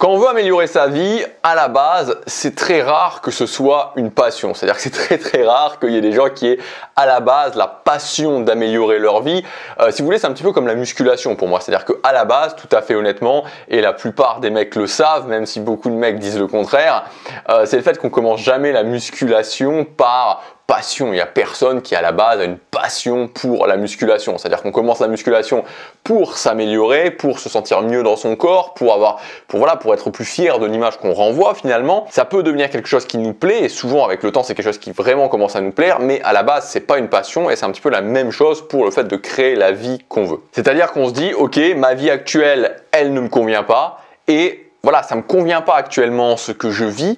Quand on veut améliorer sa vie, à la base, c'est très rare que ce soit une passion. C'est-à-dire que c'est très rare qu'il y ait des gens qui aient à la base la passion d'améliorer leur vie. Si vous voulez, c'est un petit peu comme la musculation pour moi. C'est-à-dire qu'à la base, tout à fait honnêtement, et la plupart des mecs le savent, même si beaucoup de mecs disent le contraire, c'est le fait qu'on commence jamais la musculation par passion. Il n'y a personne qui à la base a une passion pour la musculation. C'est-à-dire qu'on commence la musculation pour s'améliorer, pour se sentir mieux dans son corps, pour être plus fier de l'image qu'on renvoie finalement. Ça peut devenir quelque chose qui nous plaît et souvent avec le temps c'est quelque chose qui vraiment commence à nous plaire, mais à la base c'est pas une passion et c'est un petit peu la même chose pour le fait de créer la vie qu'on veut. C'est-à-dire qu'on se dit ok, ma vie actuelle elle ne me convient pas et voilà, ça me convient pas actuellement ce que je vis.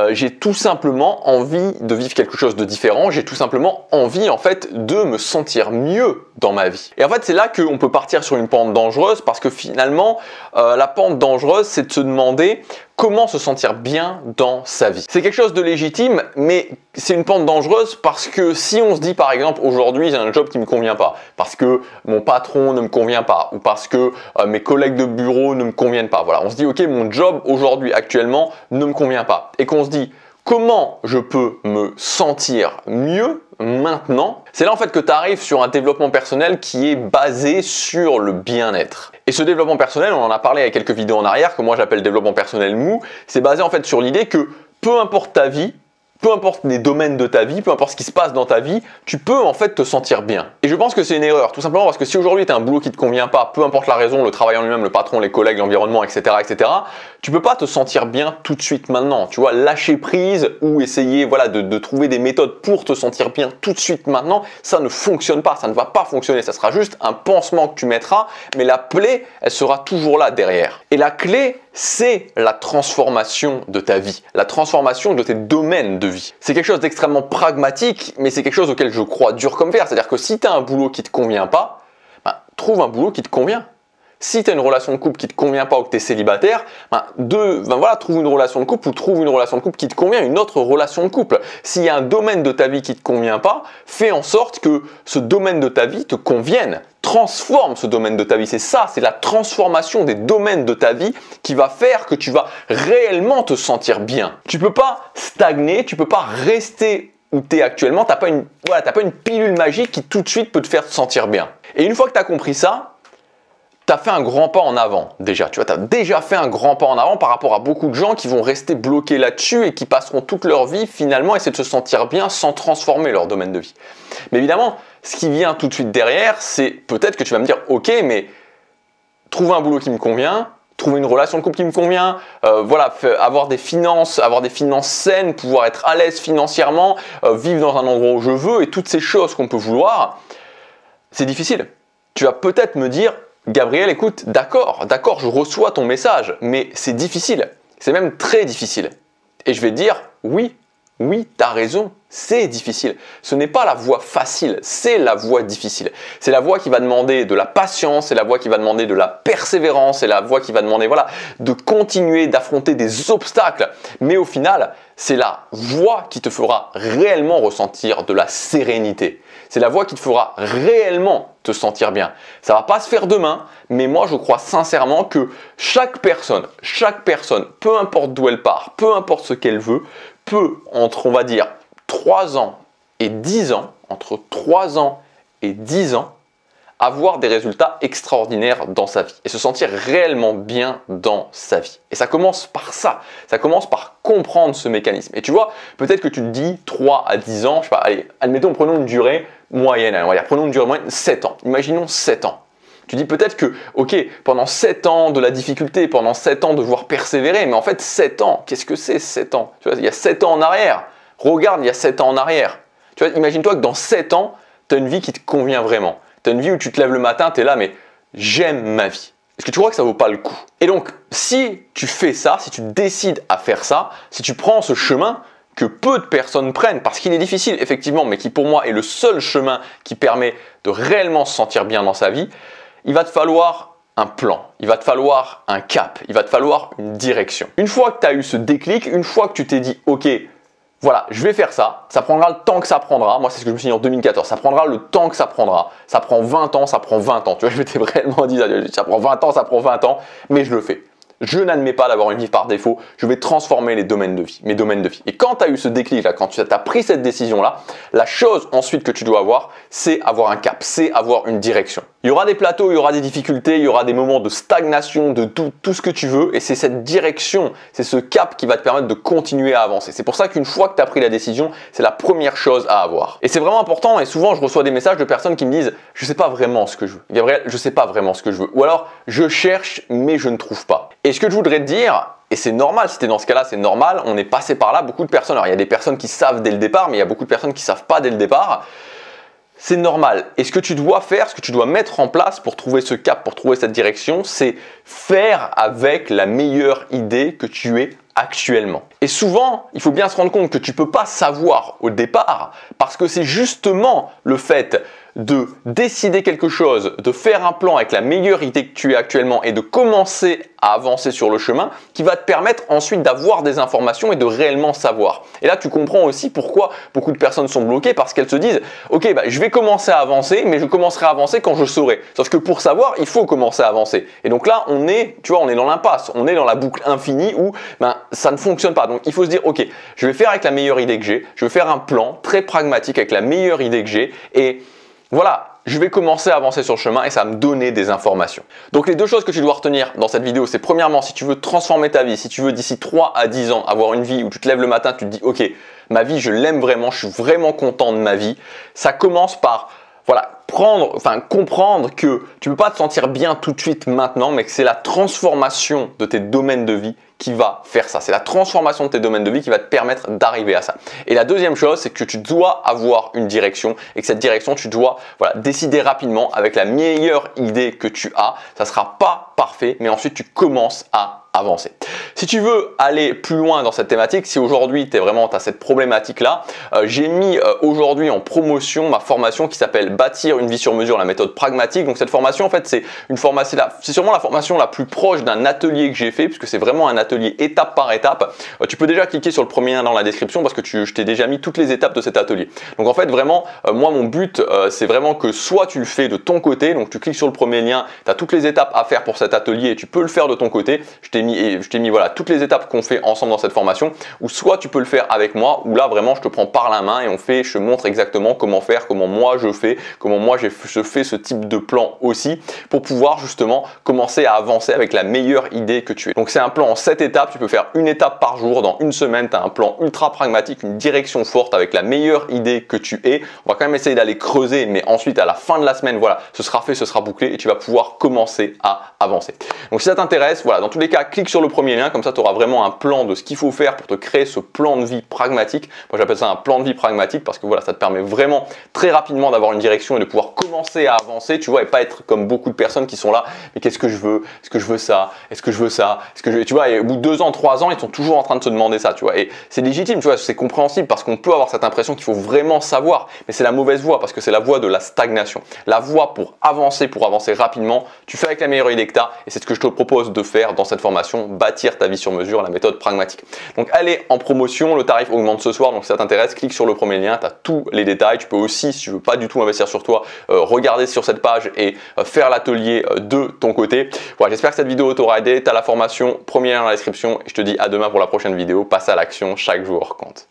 J'ai tout simplement envie de vivre quelque chose de différent. J'ai tout simplement envie en fait de me sentir mieux dans ma vie. Et en fait, c'est là qu'on peut partir sur une pente dangereuse parce que finalement, la pente dangereuse, c'est de se demander comment se sentir bien dans sa vie. C'est quelque chose de légitime, mais c'est une pente dangereuse parce que si on se dit par exemple aujourd'hui j'ai un job qui me convient pas, parce que mon patron ne me convient pas, ou parce que mes collègues de bureau ne me conviennent pas, voilà, on se dit ok mon job aujourd'hui actuellement ne me convient pas, et qu'on se dit comment je peux me sentir mieux maintenant, c'est là en fait que tu arrives sur un développement personnel qui est basé sur le bien-être. Et ce développement personnel, on en a parlé il y a quelques vidéos en arrière, que moi j'appelle développement personnel mou, c'est basé en fait sur l'idée que peu importe ta vie, peu importe les domaines de ta vie, peu importe ce qui se passe dans ta vie, tu peux en fait te sentir bien. Et je pense que c'est une erreur, tout simplement parce que si aujourd'hui tu as un boulot qui te convient pas, peu importe la raison, le travail en lui-même, le patron, les collègues, l'environnement, etc., tu peux pas te sentir bien tout de suite maintenant. Tu vois, lâcher prise ou essayer voilà, de trouver des méthodes pour te sentir bien tout de suite maintenant, ça ne fonctionne pas, ça ne va pas fonctionner. Ça sera juste un pansement que tu mettras, mais la plaie, elle sera toujours là derrière. Et la clé, c'est la transformation de ta vie, la transformation de tes domaines de vie. C'est quelque chose d'extrêmement pragmatique, mais c'est quelque chose auquel je crois dur comme fer. C'est-à-dire que si tu as un boulot qui ne te convient pas, trouve un boulot qui te convient. Si tu as une relation de couple qui ne te convient pas ou que tu es célibataire, trouve une relation de couple ou trouve une relation de couple qui te convient, une autre relation de couple. S'il y a un domaine de ta vie qui ne te convient pas, fais en sorte que ce domaine de ta vie te convienne. Transforme ce domaine de ta vie. C'est ça, c'est la transformation des domaines de ta vie qui va faire que tu vas réellement te sentir bien. Tu ne peux pas stagner, tu ne peux pas rester où tu es actuellement. Tu n'as pas une pilule magique qui tout de suite peut te faire te sentir bien. Et une fois que tu as compris ça, tu as fait un grand pas en avant déjà. Tu vois, tu as déjà fait un grand pas en avant par rapport à beaucoup de gens qui vont rester bloqués là-dessus et qui passeront toute leur vie finalement à essayer de se sentir bien sans transformer leur domaine de vie. Mais évidemment, ce qui vient tout de suite derrière, c'est peut-être que tu vas me dire ok, mais trouver un boulot qui me convient, trouver une relation de couple qui me convient, avoir des finances saines, pouvoir être à l'aise financièrement, vivre dans un endroit où je veux et toutes ces choses qu'on peut vouloir, c'est difficile. Tu vas peut-être me dire Gabriel, écoute, d'accord, je reçois ton message, mais c'est difficile, c'est même très difficile. Et je vais te dire, oui, tu as raison, c'est difficile. Ce n'est pas la voie facile, c'est la voie difficile. C'est la voie qui va demander de la patience, c'est la voie qui va demander de la persévérance, c'est la voie qui va demander de continuer, d'affronter des obstacles. Mais au final, c'est la voie qui te fera réellement ressentir de la sérénité. C'est la voie qui te fera réellement te sentir bien. Ça ne va pas se faire demain, mais moi je crois sincèrement que chaque personne, peu importe d'où elle part, peu importe ce qu'elle veut, peut entre, on va dire, 3 ans et 10 ans, entre 3 ans et 10 ans, avoir des résultats extraordinaires dans sa vie et se sentir réellement bien dans sa vie. Et ça commence par ça, ça commence par comprendre ce mécanisme. Et tu vois, peut-être que tu te dis 3 à 10 ans, je sais pas, allez, admettons, prenons une durée moyenne, on va dire, prenons une durée moyenne, 7 ans. Imaginons 7 ans. Tu dis peut-être que, ok, pendant 7 ans de la difficulté, pendant 7 ans de devoir persévérer, mais en fait 7 ans, qu'est-ce que c'est 7 ans? Tu vois, il y a 7 ans en arrière. Regarde, il y a 7 ans en arrière. Tu vois, imagine-toi que dans 7 ans, tu as une vie qui te convient vraiment. Tu as une vie où tu te lèves le matin, tu es là, mais j'aime ma vie. Est-ce que tu crois que ça vaut pas le coup? Et donc, si tu fais ça, si tu décides à faire ça, si tu prends ce chemin que peu de personnes prennent, parce qu'il est difficile effectivement, mais qui pour moi est le seul chemin qui permet de réellement se sentir bien dans sa vie, il va te falloir un plan, il va te falloir un cap, il va te falloir une direction. Une fois que tu as eu ce déclic, une fois que tu t'es dit « Ok, voilà, je vais faire ça, ça prendra le temps que ça prendra. » Moi, c'est ce que je me suis dit en 2014. Ça prendra le temps que ça prendra. Ça prend 20 ans, ça prend 20 ans. Tu vois, je m'étais vraiment dit ça prend 20 ans, mais je le fais. je n'admets pas d'avoir une vie par défaut, je vais transformer mes domaines de vie. Et quand tu as eu ce déclic là, quand tu as pris cette décision là, la chose ensuite que tu dois avoir, c'est avoir un cap, c'est avoir une direction. Il y aura des plateaux, il y aura des difficultés, il y aura des moments de stagnation, de tout ce que tu veux, et c'est cette direction, c'est ce cap qui va te permettre de continuer à avancer. C'est pour ça qu'une fois que tu as pris la décision, c'est la première chose à avoir. Et c'est vraiment important, et souvent je reçois des messages de personnes qui me disent « je sais pas vraiment ce que je veux ». Gabriel, je sais pas vraiment ce que je veux. Ou alors « je cherche mais je ne trouve pas ». Et ce que je voudrais te dire, et c'est normal, si tu es dans ce cas-là, c'est normal, on est passé par là, beaucoup de personnes, alors il y a des personnes qui savent dès le départ, mais il y a beaucoup de personnes qui savent pas dès le départ. C'est normal. Et ce que tu dois faire, ce que tu dois mettre en place pour trouver ce cap, pour trouver cette direction, c'est faire avec la meilleure idée que tu es actuellement. Et souvent, il faut bien se rendre compte que tu ne peux pas savoir au départ parce que c'est justement le fait de décider quelque chose, de faire un plan avec la meilleure idée que tu es actuellement et de commencer à avancer sur le chemin qui va te permettre ensuite d'avoir des informations et de réellement savoir. Et là, tu comprends aussi pourquoi beaucoup de personnes sont bloquées parce qu'elles se disent « Ok, je vais commencer à avancer, mais je commencerai à avancer quand je saurai. » Sauf que pour savoir, il faut commencer à avancer. Et donc là, on est dans l'impasse, on est dans la boucle infinie où ça ne fonctionne pas. Donc il faut se dire « Ok, je vais faire avec la meilleure idée que j'ai, je vais faire un plan très pragmatique avec la meilleure idée que j'ai et voilà, je vais commencer à avancer sur le chemin et ça va me donner des informations. » Donc les deux choses que tu dois retenir dans cette vidéo, c'est premièrement, si tu veux transformer ta vie, si tu veux d'ici 3 à 10 ans avoir une vie où tu te lèves le matin, tu te dis « Ok, ma vie, je l'aime vraiment, je suis vraiment content de ma vie », ça commence par comprendre que tu ne peux pas te sentir bien tout de suite maintenant, mais que c'est la transformation de tes domaines de vie qui va faire ça. C'est la transformation de tes domaines de vie qui va te permettre d'arriver à ça. Et la deuxième chose, c'est que tu dois avoir une direction et que cette direction, tu dois décider rapidement avec la meilleure idée que tu as. Ça ne sera pas parfait, mais ensuite tu commences à avancer. Si tu veux aller plus loin dans cette thématique, si aujourd'hui tu as cette problématique là, j'ai mis aujourd'hui en promotion ma formation qui s'appelle Bâtir une vie sur mesure, la méthode pragmatique. Donc cette formation en fait c'est sûrement la formation la plus proche d'un atelier que j'ai fait puisque c'est vraiment un atelier étape par étape. Tu peux déjà cliquer sur le premier lien dans la description parce que je t'ai déjà mis toutes les étapes de cet atelier. Donc en fait vraiment moi mon but c'est vraiment que soit tu le fais de ton côté, donc tu cliques sur le premier lien, tu as toutes les étapes à faire pour cet atelier et tu peux le faire de ton côté. Je t'ai mis voilà toutes les étapes qu'on fait ensemble dans cette formation, ou soit tu peux le faire avec moi, où là vraiment je te prends par la main et je te montre exactement comment faire, comment moi je fais, comment moi je fais ce type de plan aussi pour pouvoir justement commencer à avancer avec la meilleure idée que tu es. Donc c'est un plan en 7 étapes, tu peux faire une étape par jour, dans une semaine tu as un plan ultra pragmatique, une direction forte avec la meilleure idée que tu es. On va quand même essayer d'aller creuser, mais ensuite à la fin de la semaine, voilà, ce sera fait, ce sera bouclé et tu vas pouvoir commencer à avancer. Donc si ça t'intéresse, voilà, dans tous les cas, clique sur le premier lien, comme ça tu auras vraiment un plan de ce qu'il faut faire pour te créer ce plan de vie pragmatique. Moi j'appelle ça un plan de vie pragmatique parce que voilà, ça te permet vraiment très rapidement d'avoir une direction et de pouvoir commencer à avancer, tu vois, et pas être comme beaucoup de personnes qui sont là, mais qu'est-ce que je veux? Est-ce que je veux ça? Est-ce que je veux ça? Tu vois, et au bout de 2 ans, 3 ans, ils sont toujours en train de se demander ça, tu vois, et c'est légitime, tu vois, c'est compréhensible parce qu'on peut avoir cette impression qu'il faut vraiment savoir, mais c'est la mauvaise voie parce que c'est la voie de la stagnation. La voie pour avancer rapidement, tu fais avec la meilleure idée que tu as et c'est ce que je te propose de faire dans cette formation, bâtir ta vie sur mesure, la méthode pragmatique. Donc elle est en promotion, le tarif augmente ce soir, donc si ça t'intéresse, clique sur le premier lien, tu as tous les détails. Tu peux aussi, si tu veux pas du tout investir sur toi, regarder sur cette page et faire l'atelier de ton côté. Voilà, j'espère que cette vidéo t'aura aidé. Tu as la formation, premier lien dans la description et je te dis à demain pour la prochaine vidéo. Passe à l'action, chaque jour compte.